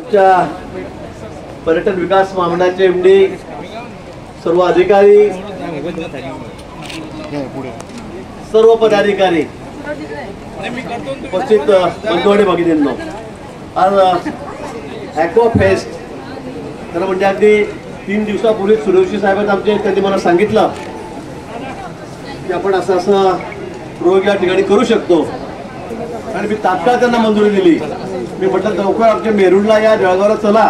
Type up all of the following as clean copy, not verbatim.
आमच्या पर्यटन विकास महामंडळाचे एमडी, सर्व अधिकारी, सर्व पदाधिकारी, उपस्थित बंधू आणि भगिनींनो, आज ॲक्वा फेस्ट खरं म्हणजे अगदी 3 दिवसापूर्वी सूर्यवंशी साहेब आमचे, त्यांनी मला सांगितलं की आपण असं प्रयोग या ठिकाणी करू शकतो आणि मी तात्काळ त्यांना मंजुरी दिली. मी म्हटलं लवकर आमच्या मेरूळला या, जळगावला चला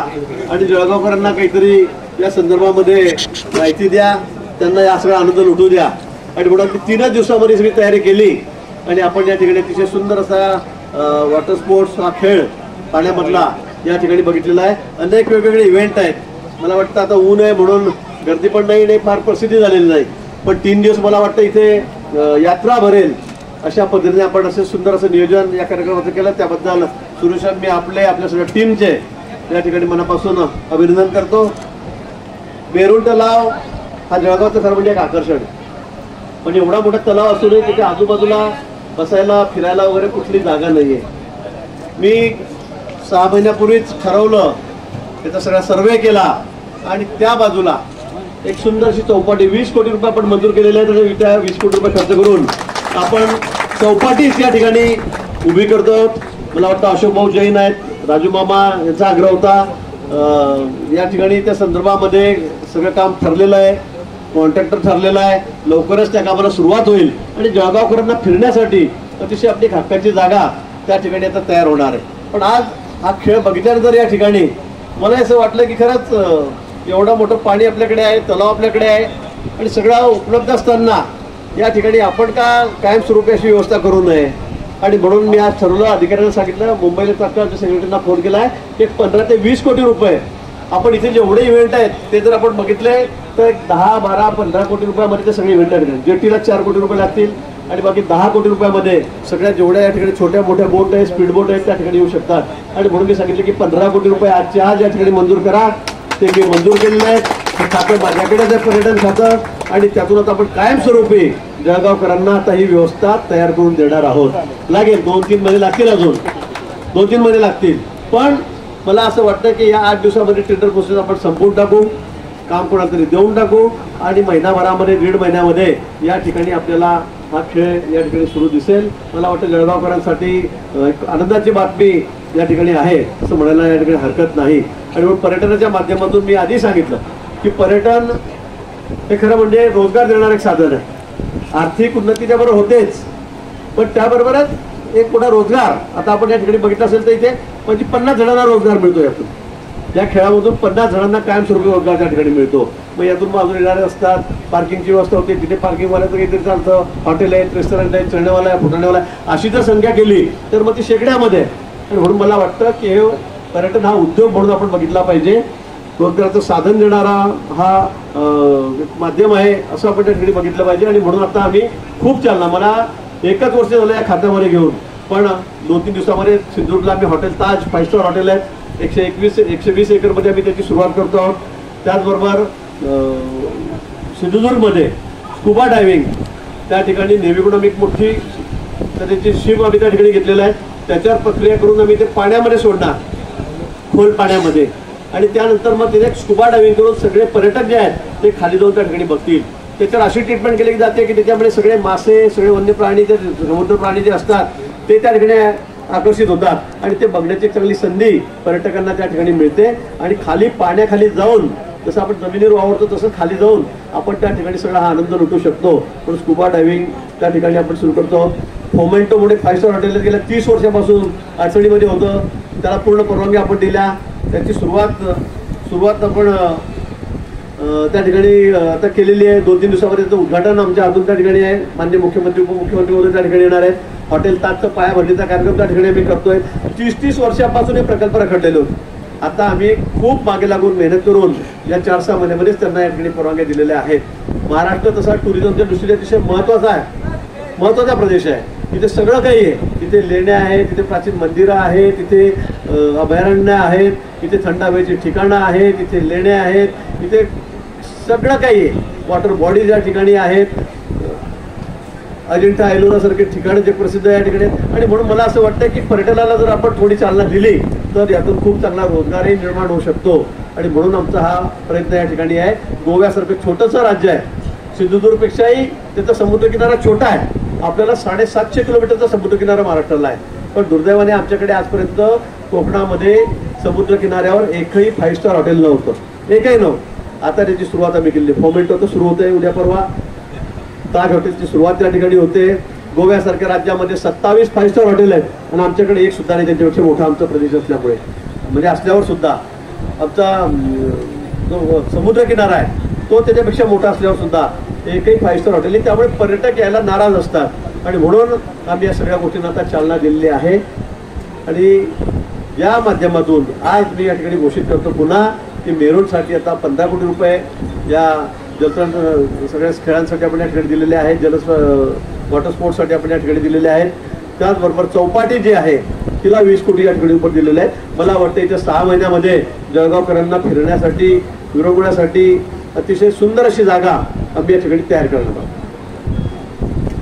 आणि जळगावकरांना काहीतरी या संदर्भामध्ये माहिती द्या, त्यांना या सगळा आनंद लुटू द्या. आणि म्हणून मी 3 दिवसामध्ये सगळी तयारी केली आणि आपण या ठिकाणी अतिशय सुंदर असा वॉटर स्पोर्ट्स हा खेळ पाण्यामधला या ठिकाणी बघितलेला आहे. अनेक वेगवेगळे इव्हेंट आहेत. मला वाटतं आता ऊन आहे म्हणून गर्दी पण नाही, फार प्रसिद्धी झालेली नाही, पण 3 दिवस मला वाटतं इथे यात्रा भरेल अशा पद्धतीने आपण असं सुंदर असं नियोजन या कार्यक्रमाचं केलं. त्याबद्दल सुरेश मी आपल्या सगळ्या टीमचे या ठिकाणी मनापासून अभिनंदन करतो. मेरूळ तलाव हा जळगावचं खरं म्हणजे एक आकर्षण, म्हणजे एवढा मोठा तलाव असूनही तिथे आजूबाजूला बसायला फिरायला वगैरे कुठली जागा नाही आहे. मी 6 महिन्यापूर्वीच ठरवलं, त्याचा सगळा सर्वे केला आणि त्या बाजूला एक सुंदरशी चौपाटी 20 कोटी रुपये आपण मंजूर केलेले आहेत आणि त्या 20 कोटी रुपये खर्च करून आपण चौपाटीच या ठिकाणी उभी करतो. मला वाटतं अशोक भाऊ जैन आहेत, राजू मामा यांचा आग्रह होता. या ठिकाणी त्या संदर्भामध्ये सगळं काम ठरलेलं आहे, कॉन्ट्रॅक्टर ठरलेला आहे. लवकरच त्या कामाला सुरुवात होईल आणि जळगावकरांना फिरण्यासाठी अतिशय आपली हक्काची जागा त्या ठिकाणी आता तयार होणार आहे. पण आज हा खेळ बघितल्यानंतर या ठिकाणी मला असं वाटलं की खरंच एवढं मोठं पाणी आपल्याकडे आहे, तलाव आपल्याकडे आहे आणि सगळं उपलब्ध असताना या ठिकाणी आपण का कायमस्वरूपी अशी व्यवस्था करू नये. आणि म्हणून मी आज ठरवलं, अधिकाऱ्यांना सांगितलं, मुंबईला तात्काळच्या सेक्रेटरीना फोन केला आहे की 15 ते 20 कोटी रुपये आपण इथे जेवढे इव्हेंट आहेत ते जर आपण बघितले तर 10, 12, 15 कोटी रुपयामध्ये ते सगळे इव्हेंट आहेत. जेटीला 4 कोटी रुपये लागतील आणि बाकी 10 कोटी रुपयामध्ये सगळ्या जेवढ्या या ठिकाणी छोट्या मोठ्या बोट आहेत, स्पीड बोट आहेत त्या ठिकाणी येऊ शकतात. आणि म्हणून मी सांगितलं की 15 कोटी रुपये आजच्या आज या ठिकाणी मंजूर करा. ते मी मंजूर केलेलं आहे. हे खातं माझ्याकडेच आहे, पर्यटन खातं, आणि त्यातून आता आपण कायमस्वरूपी जळगावकरांना आता ही व्यवस्था तयार करून देणार आहोत. लागेल 2-3 महिने लागतील, अजून 2-3 महिने लागतील. पण मला असं वाटतं की या 8 दिवसामध्ये टेंडर प्रोसेस आपण संपवून टाकू, काम कोणाला तरी देऊन टाकू आणि महिनाभरामध्ये 1.5 महिन्यामध्ये या ठिकाणी आपल्याला हा खेळ या ठिकाणी सुरू दिसेल. मला वाटतं जळगावकरांसाठी एक आनंदाची बातमी या ठिकाणी आहे असं म्हणायला या ठिकाणी हरकत नाही. आणि म्हणून पर्यटनाच्या माध्यमातून मी आधी सांगितलं की पर्यटन हे खरं म्हणजे रोजगार देणारं एक साधन आहे. आर्थिक उन्नती त्याबरोबर होतेच, पण त्याबरोबरच एक मोठा रोजगार. आता आपण या ठिकाणी बघितलं असेल तर इथे म्हणजे 50 जणांना रोजगार मिळतो. यातून या खेळामधून 50 जणांना कायमस्वरूपी रोजगार त्या ठिकाणी मिळतो. मग यातून अजून येणारे असतात, पार्किंगची व्यवस्था होते, तिथे पार्किंगवाल्याचं काहीतरी चालतं, हॉटेल आहेत, रेस्टॉरंट आहेत, चढणेवाला आहे, फुटणेवाला आहे, अशी जर संख्या केली तर मग ती शेकड्यामध्ये. आणि म्हणून मला वाटतं की हे पर्यटन हा उद्योग म्हणून आपण बघितला पाहिजे. रोजगाराचं साधन देणारा हा माध्यम आहे असं आपण त्या ठिकाणी बघितलं पाहिजे. आणि म्हणून आता आम्ही खूप चालना, मला 1च वर्ष झालं या खात्यामध्ये घेऊन, पण 2-3 दिवसामध्ये सिंधुदुर्गला आम्ही हॉटेल ताज 5 स्टार हॉटेल आहेत, 120 एकरमध्ये आम्ही त्याची सुरुवात करतो आहोत. त्याचबरोबर सिंधुदुर्गमध्ये स्कुबा डायव्हिंग त्या ठिकाणी नेव्हीकडून एक मोठी त्याची शिप आम्ही त्या ठिकाणी घेतलेला आहे. त्याच्यावर प्रक्रिया करून आम्ही ते पाण्यामध्ये सोडणार, खोल पाण्यामध्ये, आणि त्यानंतर मग तिथे स्कुबा डायव्हिंग करून सगळे पर्यटक जे आहेत ते खाली जाऊन त्या ठिकाणी बघतील. त्याच्यावर अशी ट्रीटमेंट केली जाते की त्याच्यामध्ये सगळे मासे, सगळे वन्य प्राणी, ते समुद्र प्राणी जे असतात ते त्या ठिकाणी आकर्षित होतात आणि ते बघण्याची एक चांगली संधी पर्यटकांना त्या ठिकाणी मिळते. आणि खाली पाण्याखाली जाऊन, जसं आपण जमिनीवर वावरतो तसं खाली जाऊन आपण त्या ठिकाणी सगळा हा आनंद लुटू शकतो. पण स्कुबा डायव्हिंग त्या ठिकाणी आपण सुरू करतो. मोमेंटोमुळे 5 स्टार हॉटेल गेल्या 30 वर्षापासून अडचणीमध्ये होतं, त्याला पूर्ण परवानगी आपण दिल्या. त्याची सुरुवात आपण त्या ठिकाणी आता केलेली आहे. 2-3 दिवसामध्ये त्याचं उद्घाटन आमच्या हातून त्या ठिकाणी आहे. माननीय मुख्यमंत्री, उपमुख्यमंत्री वगैरे त्या ठिकाणी येणार आहेत. हॉटेल ताजचा पायाभरणीचा कार्यक्रम त्या ठिकाणी आम्ही करतोय. 30-30 वर्षापासून हे प्रकल्प रखडलेले होते. आता आम्ही खूप मागे लागून मेहनत करून या 4-6 महिन्यामध्येच त्यांना या ठिकाणी परवानग्या दिलेल्या आहेत. महाराष्ट्र तसा टुरिझमच्या दृष्टीने अतिशय महत्त्वाचा प्रदेश आहे. तिथे सगळं काही आहे. तिथे लेण्या आहेत, तिथे प्राचीन मंदिरं आहेत, तिथे अभयारण्य आहेत, तिथे थंड हवेची ठिकाणं आहेत, तिथे लेण्या आहेत, तिथे सगळं काही आहे. वॉटर बॉडीज या ठिकाणी आहेत. अजिंठा एलोरा सारखे ठिकाण जे प्रसिद्ध आहे या ठिकाणी, आणि म्हणून मला असं वाटतं की पर्यटनाला जर आपण थोडी चालना दिली तर यातून खूप चांगला रोजगारही निर्माण होऊ शकतो. आणि म्हणून आमचा हा प्रयत्न या ठिकाणी आहे. गोव्यासारखं छोटंसं राज्य आहे, सिंधुदुर्गपेक्षाही त्याचा समुद्रकिनारा छोटा आहे. आपल्याला 750 किलोमीटरचा समुद्रकिनारा महाराष्ट्राला आहे, पण दुर्दैवाने आमच्याकडे आजपर्यंत कोकणामध्ये समुद्रकिनाऱ्यावर एकही 5 स्टार हॉटेल नव्हतं, एकही नव्हतं. आता त्याची सुरुवात आम्ही केली. फोमेंटो तर सुरू होते उद्या परवा, ताज हॉटेलची सुरुवात त्या ठिकाणी होते. गोव्यासारख्या राज्यामध्ये 27 5 स्टार हॉटेल आहेत आणि आमच्याकडे एक सुद्धा नाही. त्यांच्यापेक्षा मोठा आमचा प्रदेश असल्यामुळे, म्हणजे असल्यावर सुद्धा आमचा जो समुद्रकिनारा आहे तो त्याच्यापेक्षा मोठा असल्यावर सुद्धा एकही 5 स्टार हॉटेल नाही. त्यामुळे पर्यटक यायला नाराज असतात आणि म्हणून आम्ही या सगळ्या गोष्टींना आता चालना दिलेली आहे. आणि या माध्यमातून आज मी या ठिकाणी घोषित करतो पुन्हा की मेरूनसाठी आता 15 कोटी रुपये या जलतरण सगळ्या खेळांसाठी आपण या ठिकाणी दिलेले आहेत, वॉटर स्पोर्ट्ससाठी आपण या ठिकाणी दिलेले आहेत. त्याचबरोबर चौपाटी जी आहे तिला 20 कोटी या ठिकाणी रुपये दिलेले आहेत. मला वाटतं येत्या 6 महिन्यामध्ये जळगावकरांना फिरण्यासाठी विरंगुळ्यासाठी अतिशय सुंदर अशी जागा आम्ही या ठिकाणी तयार करणार आहोत.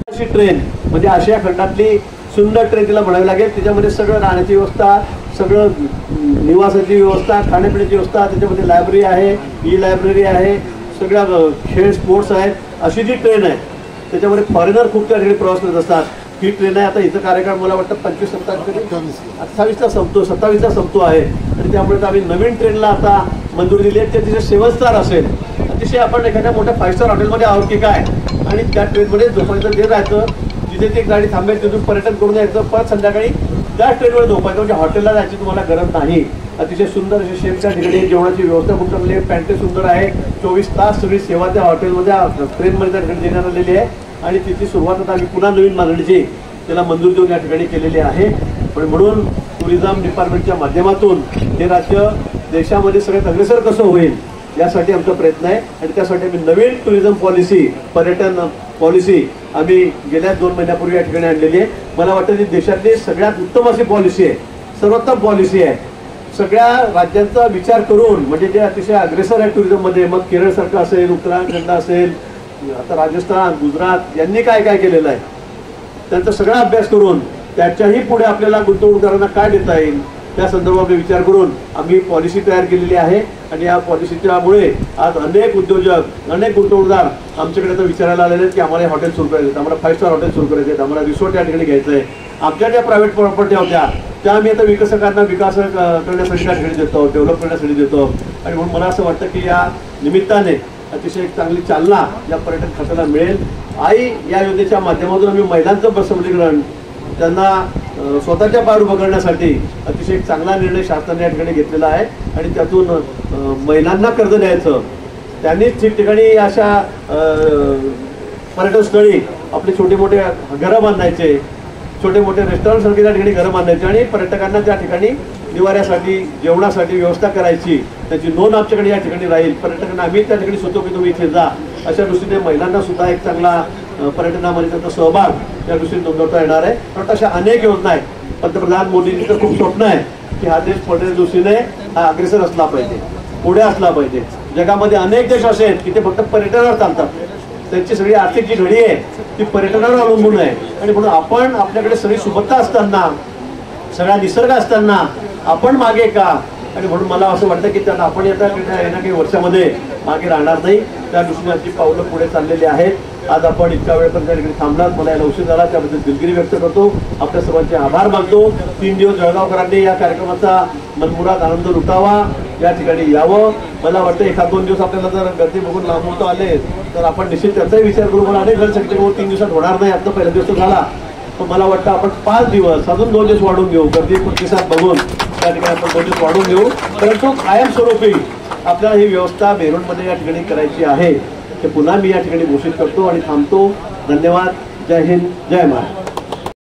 अशी ट्रेन म्हणजे आशिया खंडातली सुंदर ट्रेन तिला म्हणावी लागेल. त्याच्यामध्ये सगळं राहण्याची व्यवस्था, सगळं निवासाची व्यवस्था, खाण्यापिण्याची व्यवस्था, त्याच्यामध्ये लायब्ररी आहे, ई लायब्ररी आहे, सगळ्या खेळ स्पोर्ट्स आहेत. अशी जी ट्रेन आहे त्याच्यामध्ये फॉरेनर खूप त्या ठिकाणी प्रवास करत असतात. ही ट्रेन आहे. आता हिचा कार्यकाळ मला वाटतं 28ला संपतो, 27ला संपतो आहे. आणि त्यामुळे आम्ही नवीन ट्रेनला आता मंजुरी दिली आहे. ते तिथे 7 स्टार असेल. अतिशय आपण एखाद्या मोठ्या 5 स्टार हॉटेलमध्ये आहोत की काय, आणि त्या ट्रेनमध्ये झोपायचं ते राहायचं, जिथे ती गाडी थांबेल तिथून पर्यटन करून यायचं, परत संध्याकाळी त्या ट्रेनवर झोपायचं. म्हणजे हॉटेलला जायची तुम्हाला गरज नाही. अतिशय सुंदर असे शेफ त्या ठिकाणी, जेवणाची व्यवस्था खूप चांगली आहे, पॅन्ट्री सुंदर आहे, 24 तास सगळी सेवा त्या हॉटेलमध्ये ट्रेनमध्ये त्या ठिकाणी देण्यात आलेली आहे. आणि तिची सुरुवात आता आम्ही पुन्हा नवीन मागणीची त्याला मंजूर देऊन या ठिकाणी केलेली आहे. पण म्हणून टुरिझम डिपार्टमेंटच्या माध्यमातून हे राज्य देशामध्ये सगळ्यात अग्रेसर कसं होईल यासाठी आमचा प्रयत्न आहे. आणि त्यासाठी आम्ही नवीन टुरिझम पॉलिसी, पर्यटन पॉलिसी आम्ही गेल्या 2 महिन्यापूर्वी या ठिकाणी आणलेली आहे. मला वाटतं ती देशातली सगळ्यात उत्तम अशी पॉलिसी आहे, सर्वोत्तम पॉलिसी आहे. सगळ्या राज्यांचा विचार करून, म्हणजे जे अतिशय अग्रेसर आहे टुरिझममध्ये, मग केरळसारखं असेल, उत्तराखंड असेल, आता राजस्थान, गुजरात यांनी काय काय केलेलं आहे त्यांचा सगळा अभ्यास करून त्याच्याही पुढे आपल्याला गुंतवणूकदारांना काय देता येईल त्या संदर्भात विचार करून आम्ही पॉलिसी तयार केलेली आहे. आणि या पॉलिसीच्यामुळे आज अनेक उद्योजक, अनेक गुंतवणूकदार आमच्याकडे आता विचारायला आलेले आहेत की आम्हाला हॉटेल सुरू करायचे, आम्हाला 5 स्टार हॉटेल सुरू करायचे, आम्हाला रिसॉर्ट या ठिकाणी घ्यायचं आहे. आमच्या ज्या प्रायव्हेट प्रॉपर्टी होत्या त्या आम्ही आता विकसकांना विकास करण्यासाठी त्या ठिकाणी देतो, डेव्हलप करण्यासाठी देतो. आणि म्हणून मला असं वाटतं की या निमित्ताने अतिशय एक चांगली चालना या पर्यटन खात्याला मिळेल. आई या योजनेच्या माध्यमातून आम्ही महिलांचं सबलीकरण, त्यांना स्वतःच्या पायावर उभं करण्यासाठी अतिशय एक चांगला निर्णय शासनाने या ठिकाणी घेतलेला आहे. आणि त्यातून महिलांना कर्ज द्यायचं, त्यांनीच ठिकठिकाणी अशा पर्यटन स्थळी आपले छोटे मोठे घरं बांधायचे, छोटे मोठे रेस्टॉरंट सारखे त्या ठिकाणी घरं बांधायचे आणि पर्यटकांना त्या ठिकाणी निवाऱ्यासाठी, जेवणासाठी व्यवस्था करायची. त्याची नोंद आमच्याकडे या ठिकाणी राहील. पर्यटकांना आम्ही त्या ठिकाणी सुचवतो की तुम्ही इथे जा. अशा दृष्टीने महिलांना सुद्धा एक चांगला पर्यटनामध्ये त्यांचा सहभाग त्या दृष्टीने नोंदवता येणार आहे. कारण अशा अनेक योजना आहेत. पंतप्रधान मोदींची तर खूप स्वप्न आहे की हा देश पर्यटन दृष्टीने हा अग्रेसर असला पाहिजे, पुढे असला पाहिजे. जगामध्ये अनेक देश असे आहेत की ते फक्त पर्यटनावर चालतात. त्यांची सगळी आर्थिक जी घडी आहे ती पर्यटनावर अवलंबून आहे. आणि म्हणून आपण आपल्याकडे सगळी सुबत्ता असताना, सगळा निसर्ग असताना आपण मागे का? आणि म्हणून मला असं वाटतं की त्यांना आपण येत्या काही वर्षामध्ये मागे राहणार नाही. त्या दृष्टीने आमची पावलं पुढे चाललेली आहेत. आज आपण इतका वेळपर्यंत त्या ठिकाणी थांबलात, मला याला उशीर झाला त्याबद्दल दिलगिरी व्यक्त करतो. आपल्या सर्वांचे आभार मानतो. 3 दिवस जळगावकरांनी या कार्यक्रमाचा मनमुराद आनंद लुटावा, या ठिकाणी यावं. मला वाटतं 1-2 दिवस आपल्याला जर गर्दी बघून लांबून आले तर आपण निश्चित त्याचाही विचार करू. मला अनेक जण सांगते 3 दिवसात होणार नाही, आता पहिला दिवस झाला. तर मला वाटतं आपण 5 दिवस, अजून 2 दिवस वाढून घेऊ. गर्दी प्रतिसाद बघून त्या ठिकाणी आपण 2 दिवस वाढून घेऊ. परंतु कायमस्वरूपी आपल्याला ही व्यवस्था मेरूनमध्ये या ठिकाणी करायची आहे. ते पुन्हा मी या ठिकाणी घोषित करतो आणि थांबतो. धन्यवाद. जय हिंद, जय महाराष्ट्र.